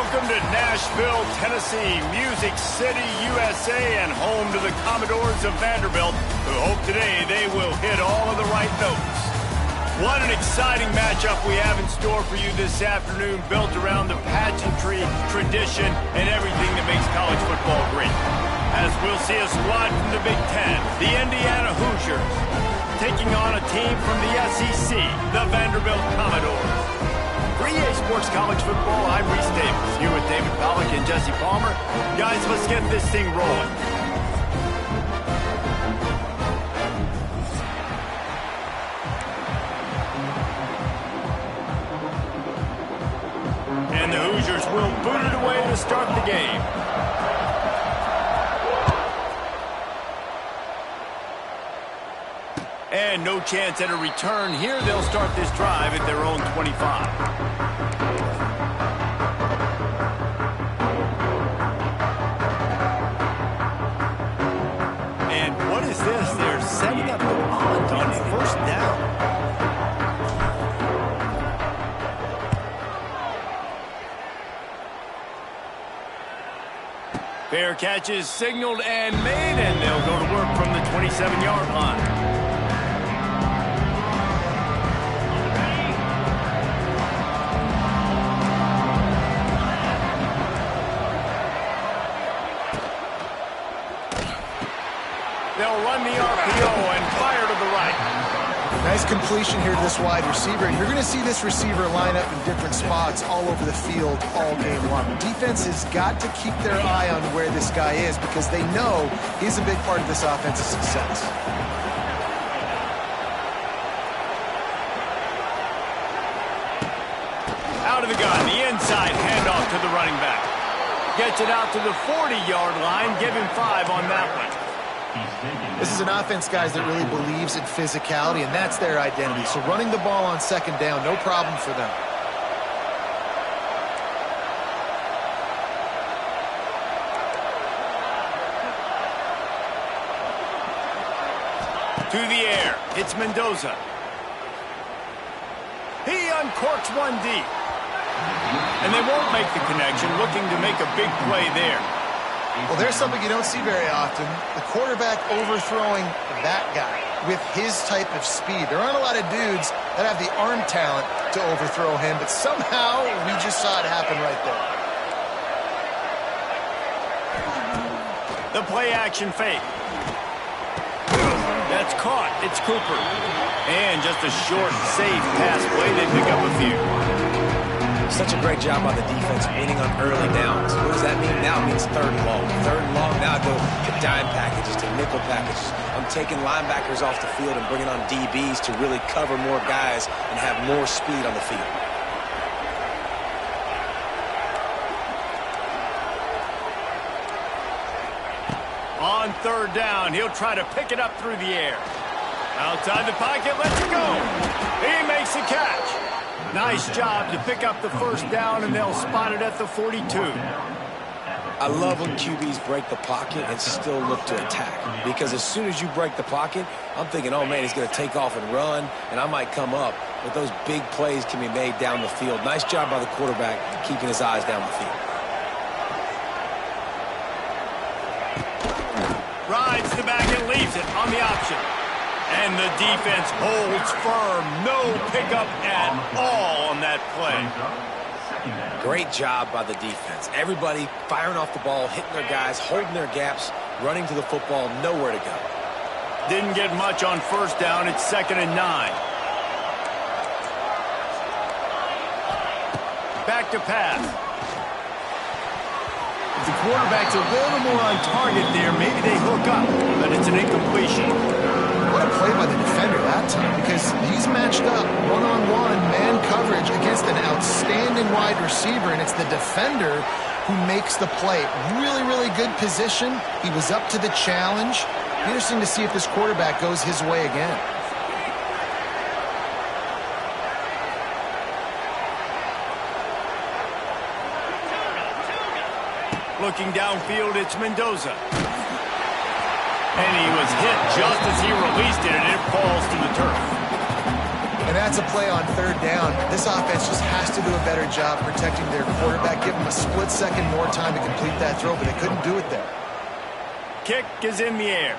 Welcome to Nashville, Tennessee, Music City, USA, and home to the Commodores of Vanderbelt, who hope today they will hit all of the right notes. What an exciting matchup we have in store for you this afternoon, built around the pageantry, tradition, and everything that makes college football great. As we'll see a squad from the Big Ten, the Indiana Hoosiers, taking on a team from the SEC, the Vanderbilt Commodores. For EA Sports College Football, I'm Reese Davis, here with David Pollack and Jesse Palmer. Guys, let's get this thing rolling. And the Hoosiers will boot it away to start the game. And no chance at a return here. They'll start this drive at their own 25. And what is this? They're setting up the punt on first down. Fair catch is signaled and made, and they'll go to work from the 27-yard line. They'll run the RPO and fire to the right. Nice completion here to this wide receiver. You're going to see this receiver line up in different spots all over the field all game long. Defense has got to keep their eye on where this guy is because they know he's a big part of this offensive success. Out of the gun, the inside handoff to the running back. Gets it out to the 40-yard line. Give him 5 on that one. This is an offense, guys, that really believes in physicality, and that's their identity. So running the ball on second down, no problem for them. To the air, it's Mendoza. He uncorks one deep. And they won't make the connection, looking to make a big play there. Well, there's something you don't see very often. The quarterback overthrowing that guy with his type of speed. There aren't a lot of dudes that have the arm talent to overthrow him, but somehow we just saw it happen right there. The play action fake. That's caught. It's Cooper. And just a short, safe pass play. They pick up a few. Such a great job by the defense winning on early downs. What does that mean? Now it means third and long. Third and long, now I go to dime packages, to nickel packages. I'm taking linebackers off the field and bringing on DBs to really cover more guys and have more speed on the field. On third down, he'll try to pick it up through the air. Outside the pocket, lets it go. He makes the catch. Nice job to pick up the first down, and they'll spot it at the 42. I love when QBs break the pocket and still look to attack. Because as soon as you break the pocket, I'm thinking, oh, man, he's going to take off and run, and I might come up. But those big plays can be made down the field. Nice job by the quarterback keeping his eyes down the field. Rides the back and leaves it on the option. And the defense holds firm. No pickup at all on that play. Great job by the defense. Everybody firing off the ball, hitting their guys, holding their gaps, running to the football, nowhere to go. Didn't get much on first down. It's 2nd and 9. Back to pass. If the quarterback's a little more on target there, maybe they hook up, but it's an incompletion. What a play by the defender that time, because he's matched up one-on-one man coverage against an outstanding wide receiver, and it's the defender who makes the play. Really, really good position. He was up to the challenge. Interesting to see if this quarterback goes his way again. Looking downfield, it's Mendoza. And he was hit just as he released it, and it falls to the turf. And that's a play on third down. This offense just has to do a better job protecting their quarterback, give him a split second more time to complete that throw, but they couldn't do it there. Kick is in the air.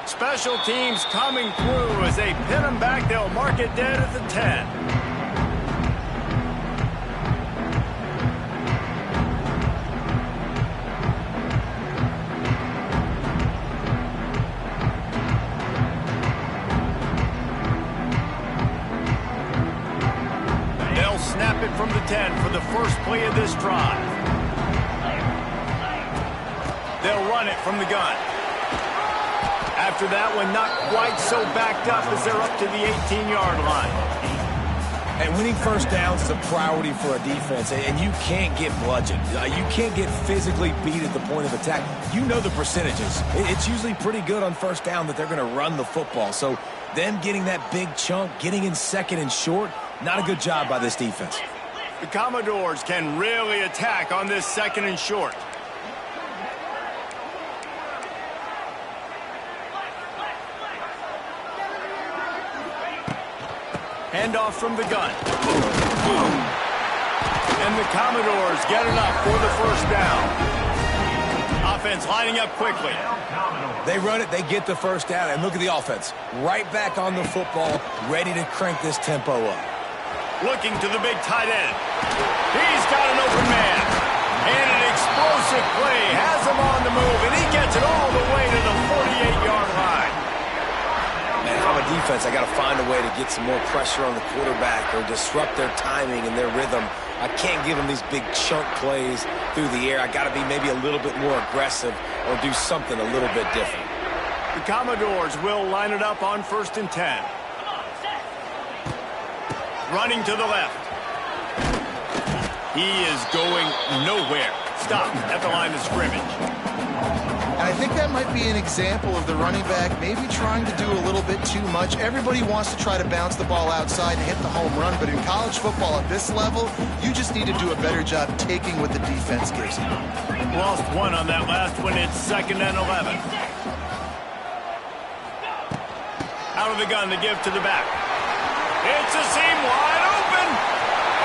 Special teams coming through as they pin them back. They'll mark it dead at the 10. Snap it from the 10 for the first play of this drive. They'll run it from the gun. After that one, not quite so backed up as they're up to the 18-yard line. And winning first downs is a priority for a defense, and you can't get bludgeoned. You can't get physically beat at the point of attack. You know the percentages. It's usually pretty good on first down that they're going to run the football. So them getting that big chunk, getting in second and short, not a good job by this defense. The Commodores can really attack on this second and short. Handoff from the gun. And the Commodores get enough for the first down. Offense lining up quickly. They run it, they get the first down, and look at the offense. Right back on the football, ready to crank this tempo up. Looking to the big tight end. He's got an open man. And an explosive play has him on the move, and he gets it all the way to the 48-yard line. Man, if I'm a defense, I got to find a way to get some more pressure on the quarterback or disrupt their timing and their rhythm. I can't give them these big chunk plays through the air. I got to be maybe a little bit more aggressive or do something a little bit different. The Commodores will line it up on 1st and 10. Running to the left. He is going nowhere. Stop at the line of scrimmage. And I think that might be an example of the running back maybe trying to do a little bit too much. Everybody wants to try to bounce the ball outside and hit the home run, but in college football at this level, you just need to do a better job taking what the defense gives you. Lost one on that last one. It's 2nd and 11. Out of the gun to give to the back. It's a seam wide open.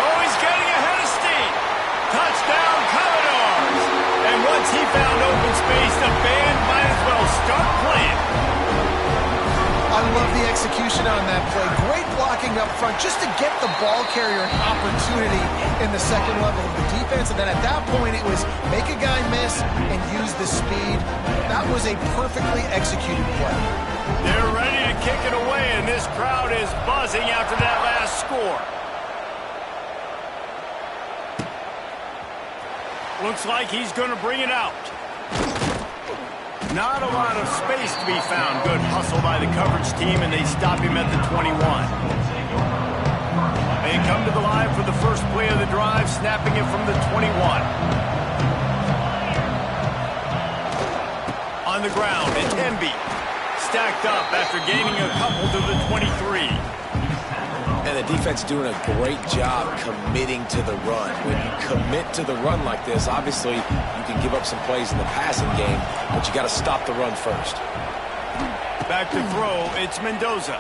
Oh, he's getting ahead of steam. Touchdown, Commodores. And once he found open space, the band might as well start playing. I love the execution on that play. Great blocking up front just to get the ball carrier an opportunity in the second level of the defense. And then at that point, it was make a guy miss and use the speed. That was a perfectly executed play. They're ready to kick it away, and this crowd is buzzing after that last score. Looks like he's going to bring it out. Not a lot of space to be found. Good hustle by the coverage team, and they stop him at the 21. They come to the line for the first play of the drive, snapping it from the 21. On the ground, it's Emby. Stacked up after gaining a couple to the 23. And the defense doing a great job committing to the run. When you commit to the run like this, obviously you can give up some plays in the passing game, but you got to stop the run first. Back to throw, it's Mendoza.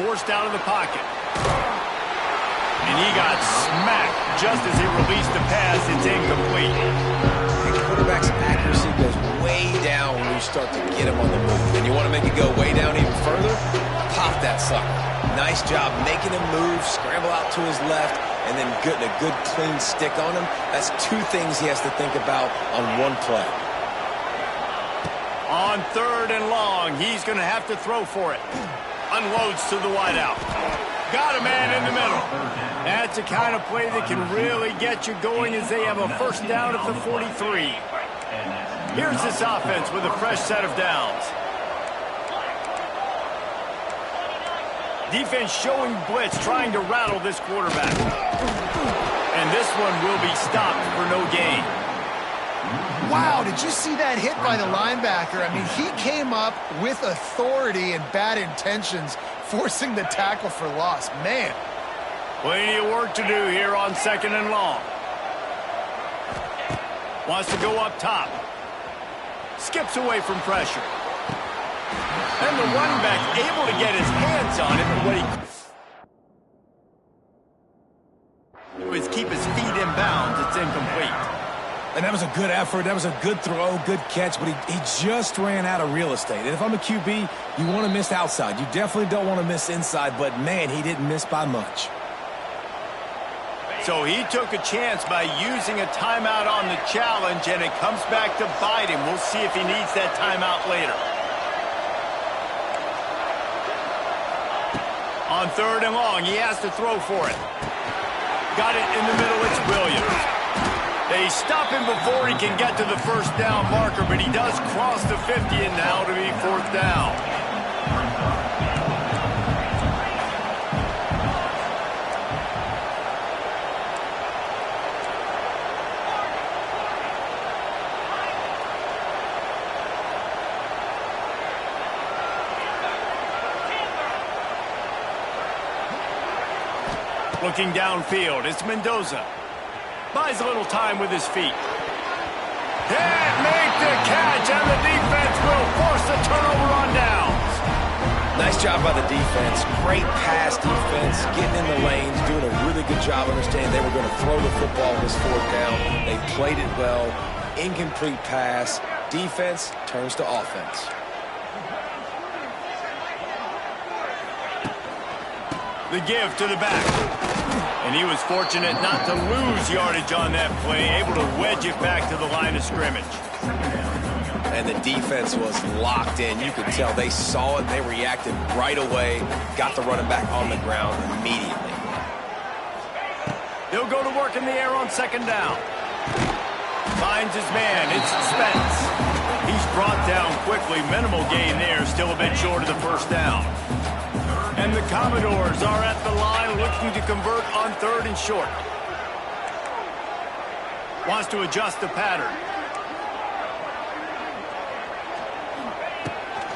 Forced out of the pocket. And he got smacked just as he released the pass. It's incomplete. The quarterback's accuracy goes way down when you start to get him on the move. And you want to make it go way down even further? Pop that sucker. Nice job making him move, scramble out to his left, and then getting a good clean stick on him. That's two things he has to think about on one play. On 3rd and long, he's going to have to throw for it. Unloads to the wideout. Got a man in the middle. That's the kind of play that can really get you going as they have a first down at the 43. Here's this offense with a fresh set of downs. Defense showing blitz, trying to rattle this quarterback. And this one will be stopped for no gain. Wow, did you see that hit by the linebacker? I mean, he came up with authority and bad intentions, forcing the tackle for loss. Man. Plenty of work to do here on 2nd and long. Wants to go up top. Skips away from pressure. And the running back able to get his hands on it, but what he was keep his feet in bounds. It's incomplete. And that was a good effort. That was a good throw, good catch, but he just ran out of real estate. And if I'm a QB, you want to miss outside. You definitely don't want to miss inside, but, man, he didn't miss by much. So he took a chance by using a timeout on the challenge, and it comes back to bite him. We'll see if he needs that timeout later. On 3rd and long, he has to throw for it. Got it in the middle, it's Williams. They stop him before he can get to the first down marker, but he does cross the 50, and now to be 4th down. Looking downfield, it's Mendoza. Buys a little time with his feet. Can't make the catch, and the defense will force the turnover on downs. Nice job by the defense. Great pass defense, getting in the lanes, doing a really good job understanding they were going to throw the football on this 4th down. They played it well. Incomplete pass. Defense turns to offense. The give to the back. And he was fortunate not to lose yardage on that play, able to wedge it back to the line of scrimmage. And the defense was locked in. You could tell they saw it. They reacted right away. Got the running back on the ground immediately. He'll go to work in the air on 2nd down. Finds his man. It's Spence. He's brought down quickly. Minimal gain there. Still a bit short of the 1st down. And the Commodores are at the line looking to convert on 3rd and short. Wants to adjust the pattern.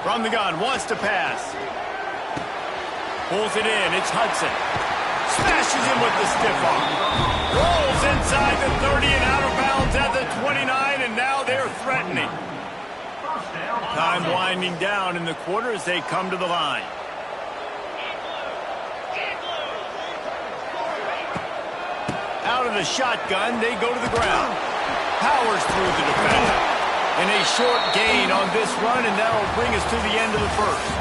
From the gun, wants to pass. Pulls it in, it's Hudson. Smashes him with the stiff arm. Rolls inside the 30 and out of bounds at the 29, and now they're threatening. Time winding down in the quarter as they come to the line. Out of the shotgun, they go to the ground. Powers through the defender. And a short gain on this run, and that will bring us to the end of the 1st.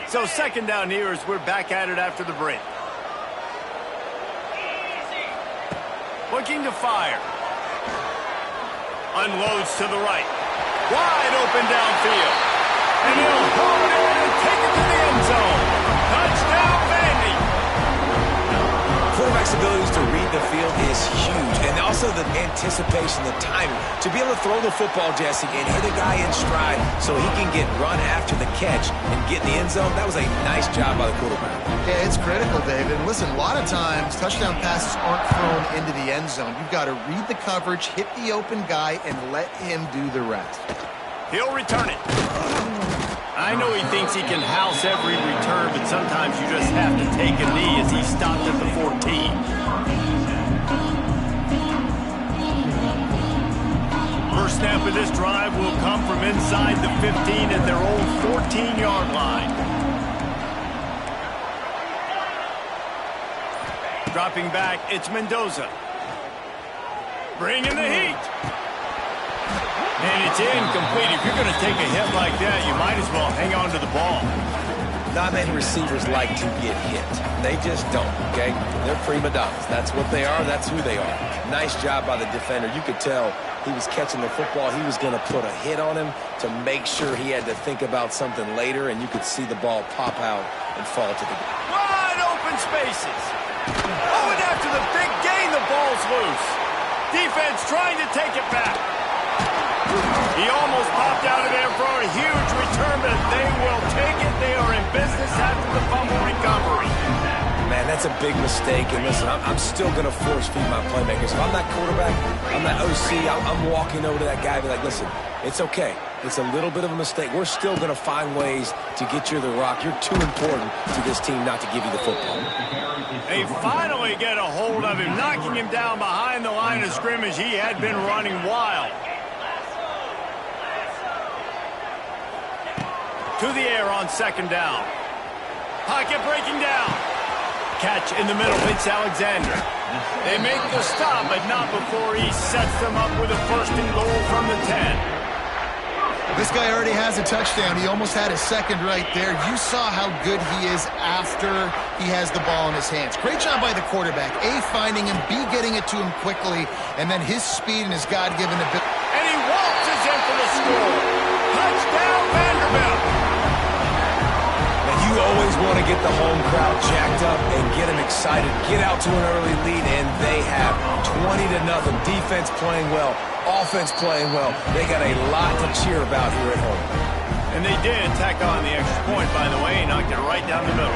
So 2nd down here as we're back at it after the break. Looking to fire. Unloads to the right. Wide open downfield. And he'll hold it in and take it to the end zone. Touchdown, Vandy. Quarterback's abilities to read the field is huge. And also the anticipation, the timing. To be able to throw the football, Jesse, and hit a guy in stride so he can get run after the catch and get in the end zone, that was a nice job by the quarterback. Yeah, it's critical, David. And listen, a lot of times touchdown passes aren't thrown into the end zone. You've got to read the coverage, hit the open guy, and let him do the rest. He'll return it. I know he thinks he can house every return, but sometimes you just have to take a knee as he stopped at the 14. First snap of this drive will come from inside the 15 at their own 14-yard line. Dropping back, it's Mendoza. Bringing the heat. And it's incomplete. If you're going to take a hit like that, you might as well hang on to the ball. Not many receivers like to get hit. They just don't, okay? They're prima donnas. That's what they are. That's who they are. Nice job by the defender. You could tell he was catching the football. He was going to put a hit on him to make sure he had to think about something later, and you could see the ball pop out and fall to the ground. Wide open spaces. Oh, and after the big gain, the ball's loose. Defense trying to take it back. He almost popped out of there for a huge return, but they will take it. They are in business after the fumble recovery. Man, That's a big mistake. And listen, I'm still going to force feed my playmakers. If I'm that quarterback, I'm that OC, I'm walking over to that guy and be like, listen, it's okay. It's a little bit of a mistake. We're still going to find ways to get you the rock. You're too important to this team not to give you the football. They finally get a hold of him, knocking him down behind the line of scrimmage. He had been running wild. To the air on second down. Pocket breaking down. Catch in the middle, it's Alexander. They make the stop, but not before he sets them up with a first and goal from the 10. This guy already has a touchdown. He almost had a second right there. You saw how good he is after he has the ball in his hands. Great job by the quarterback. A, finding him, B, getting it to him quickly, and then his speed and his God-given ability. And he waltzes in for the score. Touchdown, Vanderbelt. You always want to get the home crowd jacked up and get them excited, get out to an early lead, and they have 20-0. Defense playing well, offense playing well. They got a lot to cheer about here at home. And they did tack on the extra point, by the way, knocked it right down the middle.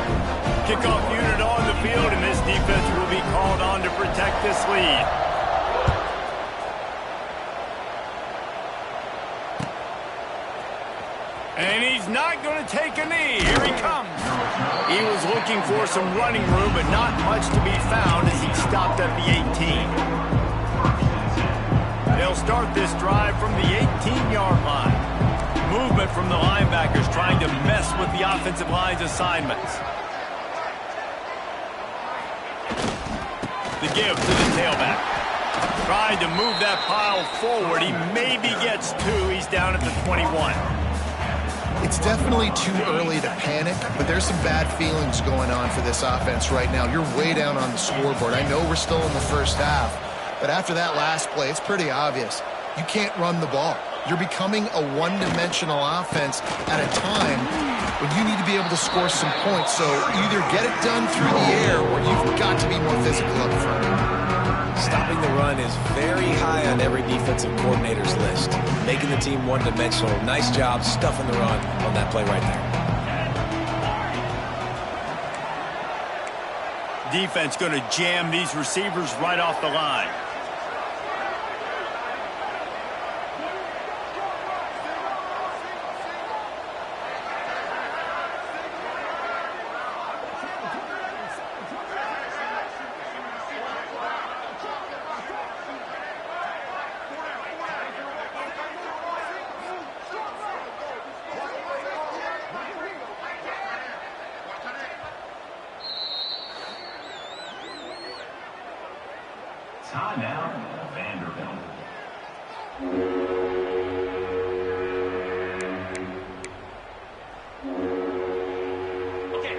Kickoff unit on the field, and this defense will be called on to protect this lead. And he's not going to take a knee. Here he comes. He was looking for some running room, but not much to be found as he stopped at the 18. They'll start this drive from the 18-yard line. Movement from the linebackers trying to mess with the offensive line's assignments. The give to the tailback. Trying to move that pile forward. He maybe gets two. He's down at the 21. It's definitely too early to panic, but there's some bad feelings going on for this offense right now. You're way down on the scoreboard. I know we're still in the first half, but after that last play, it's pretty obvious. You can't run the ball. You're becoming a one-dimensional offense at a time when you need to be able to score some points. So either get it done through the air or you've got to be more physical up front. Stopping the run is very high on every defensive coordinator's list. Making the team one-dimensional. Nice job stuffing the run on that play right there. Defense going to jam these receivers right off the line. Timeout, Vanderbelt.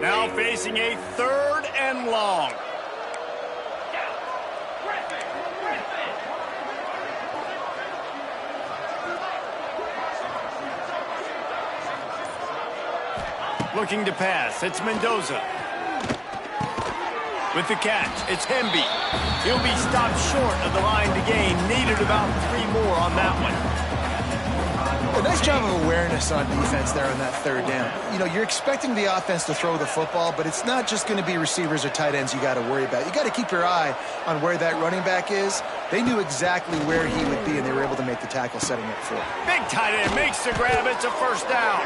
Now facing a third and long. Looking to pass, it's Mendoza. With the catch, it's Hemby. He'll be stopped short of the line to gain. Needed about 3 more on that one. A nice job of awareness on defense there on that third down. You know, you're expecting the offense to throw the football, but it's not just going to be receivers or tight ends you got to worry about. You got to keep your eye on where that running back is. They knew exactly where he would be, and they were able to make the tackle setting up for him. Big tight end makes the grab. It's a first down.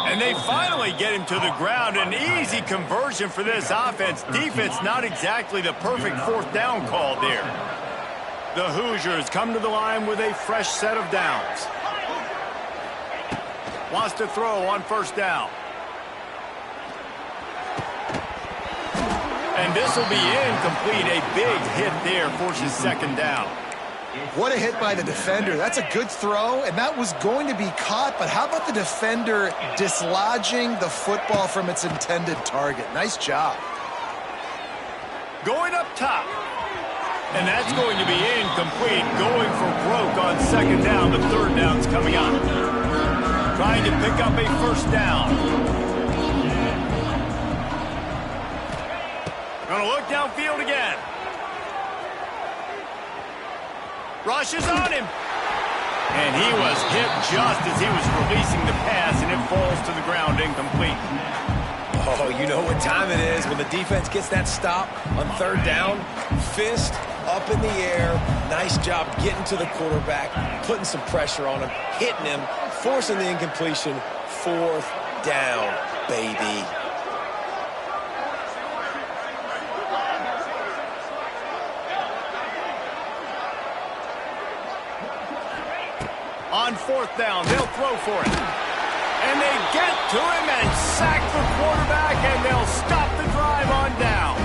And they finally get him to the ground. An easy conversion for this offense. Defense not exactly the perfect fourth down call there. The Hoosiers come to the line with a fresh set of downs. Wants to throw on first down. And this will be incomplete. A big hit there forces second down. What a hit by the defender. That's a good throw, and that was going to be caught, but how about the defender dislodging the football from its intended target? Nice job. Going up top. And that's going to be incomplete. Going for broke on second down. The third down's coming up. Trying to pick up a first down. Going to look downfield again. Rushes on him. And he was hit just as he was releasing the pass, and it falls to the ground incomplete. Oh, you know what time it is when the defense gets that stop on third down. Fist up in the air. Nice job getting to the quarterback, putting some pressure on him, hitting him, forcing the incompletion. Fourth down, baby. On fourth down, they'll throw for it. And they get to him and sack the quarterback, and they'll stop the drive on downs.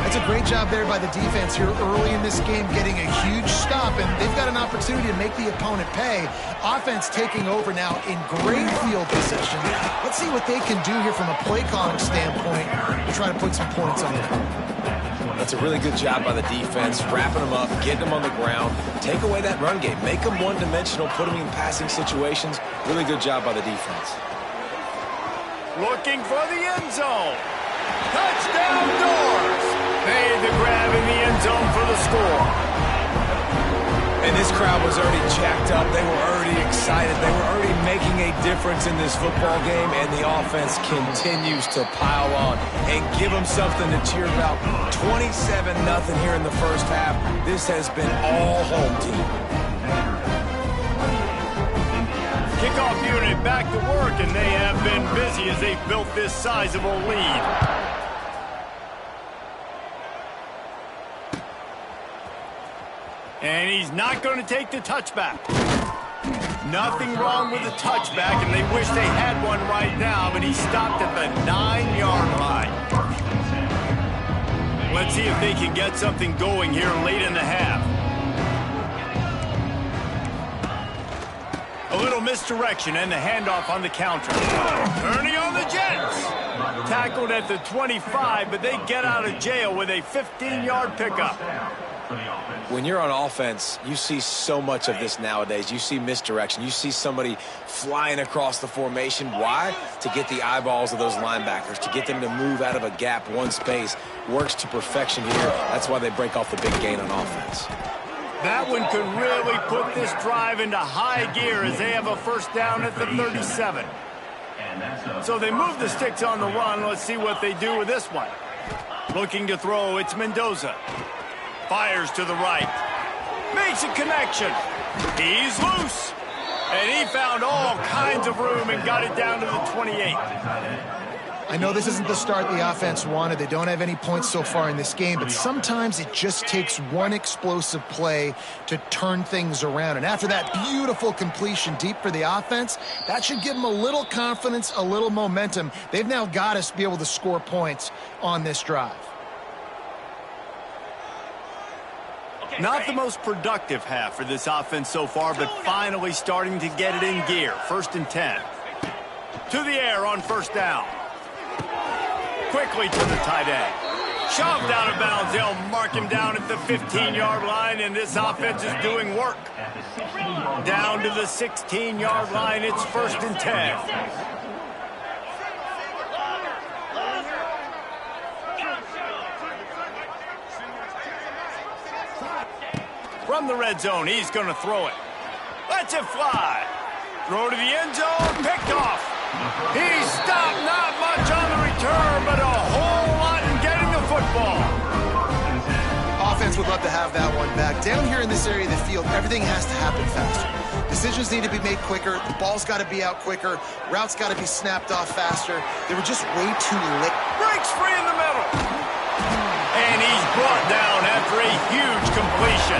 That's a great job there by the defense here early in this game, getting a huge stop, and they've got an opportunity to make the opponent pay. Offense taking over now in great field position. Let's see what they can do here from a play calling standpoint to try to put some points on the board. That's a really good job by the defense, wrapping them up, getting them on the ground, take away that run game, make them one-dimensional, put them in passing situations. Really good job by the defense. Looking for the end zone. Touchdown Doors. Made the grab in the end zone for the score. And this crowd was already jacked up. They were already excited. They were already making a difference in this football game, and the offense continues to pile on and give them something to cheer about. 27-0 here in the first half. This has been all home team. Kickoff unit back to work, and they have been busy as they've built this sizable lead. And he's not going to take the touchback. Nothing wrong with the touchback, and they wish they had one right now, but he stopped at the 9-yard line. Let's see if they can get something going here late in the half. A little misdirection and the handoff on the counter. Turning on the Jets. Tackled at the 25, but they get out of jail with a 15-yard pickup. When you're on offense, you see so much of this nowadays. You see misdirection. You see somebody flying across the formation. Why? To get the eyeballs of those linebackers, to get them to move out of a gap, one space. Works to perfection here. That's why they break off the big gain on offense. That one could really put this drive into high gear as they have a first down at the 37. So they move the sticks on the run. Let's see what they do with this one. Looking to throw, it's Mendoza. Fires to the right. Makes a connection. He's loose. And he found all kinds of room and got it down to the 28. I know this isn't the start the offense wanted. They don't have any points so far in this game, but sometimes it just takes one explosive play to turn things around. And after that beautiful completion deep for the offense, that should give them a little confidence, a little momentum. They've now got to be able to score points on this drive. Not the most productive half for this offense so far, but finally starting to get it in gear. 1st and 10. To the air on first down. Quickly to the tight end. Shoved out of bounds. They'll mark him down at the 15-yard line, and this offense is doing work. Down to the 16-yard line. It's 1st and 10. From the red zone, he's going to throw it. Lets it fly. Throw to the end zone, picked off. He stopped, not much on the return, but a whole lot in getting the football. Offense would love to have that one back. Down here in this area of the field, everything has to happen faster. Decisions need to be made quicker. The ball's got to be out quicker. Routes got to be snapped off faster. They were just way too late. Breaks free in the middle. And he's brought down after a huge completion.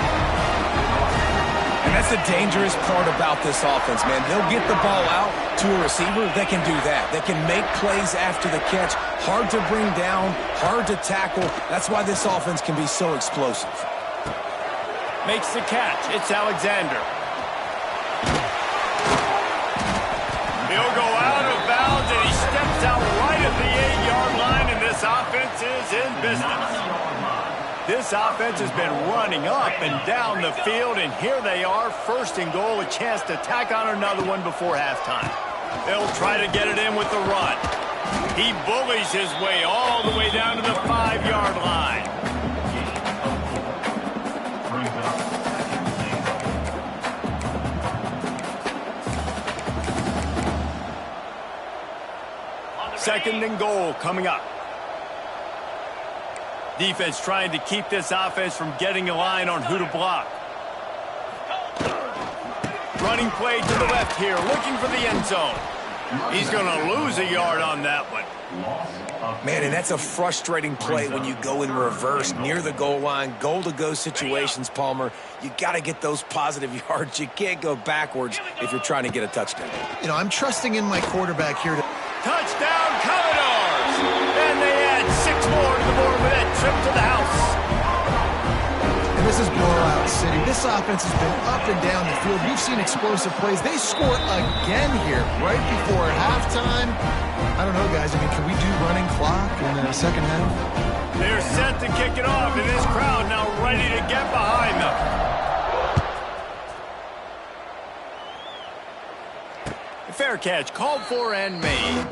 And that's the dangerous part about this offense, man. They'll get the ball out to a receiver. They can do that. They can make plays after the catch. Hard to bring down, hard to tackle. That's why this offense can be so explosive. Makes the catch. It's Alexander. He'll go out of bounds, and he steps out right at the 8-yard line, and this offense is in business. This offense has been running up and down the field, and here they are, 1st and goal, a chance to tack on another one before halftime. They'll try to get it in with the run. He bullies his way all the way down to the 5-yard line. 2nd and goal coming up. Defense trying to keep this offense from getting a line on who to block. Running play to the left here, looking for the end zone. He's going to lose a yard on that one. Man, and that's a frustrating play when you go in reverse near the goal line, goal-to-go situations, Palmer. You got to get those positive yards. You can't go backwards if you're trying to get a touchdown. You know, I'm trusting in my quarterback here to... Touchdown, Commodores! And they add 6 more to the board with that trip to the house. And this is blowout city. This offense has been up and down the field. We've seen explosive plays. They score again here right before halftime. I don't know, guys. I mean, can we do running clock in the second half? They're set to kick it off, and this crowd now ready to get behind them. Fair catch called for and made.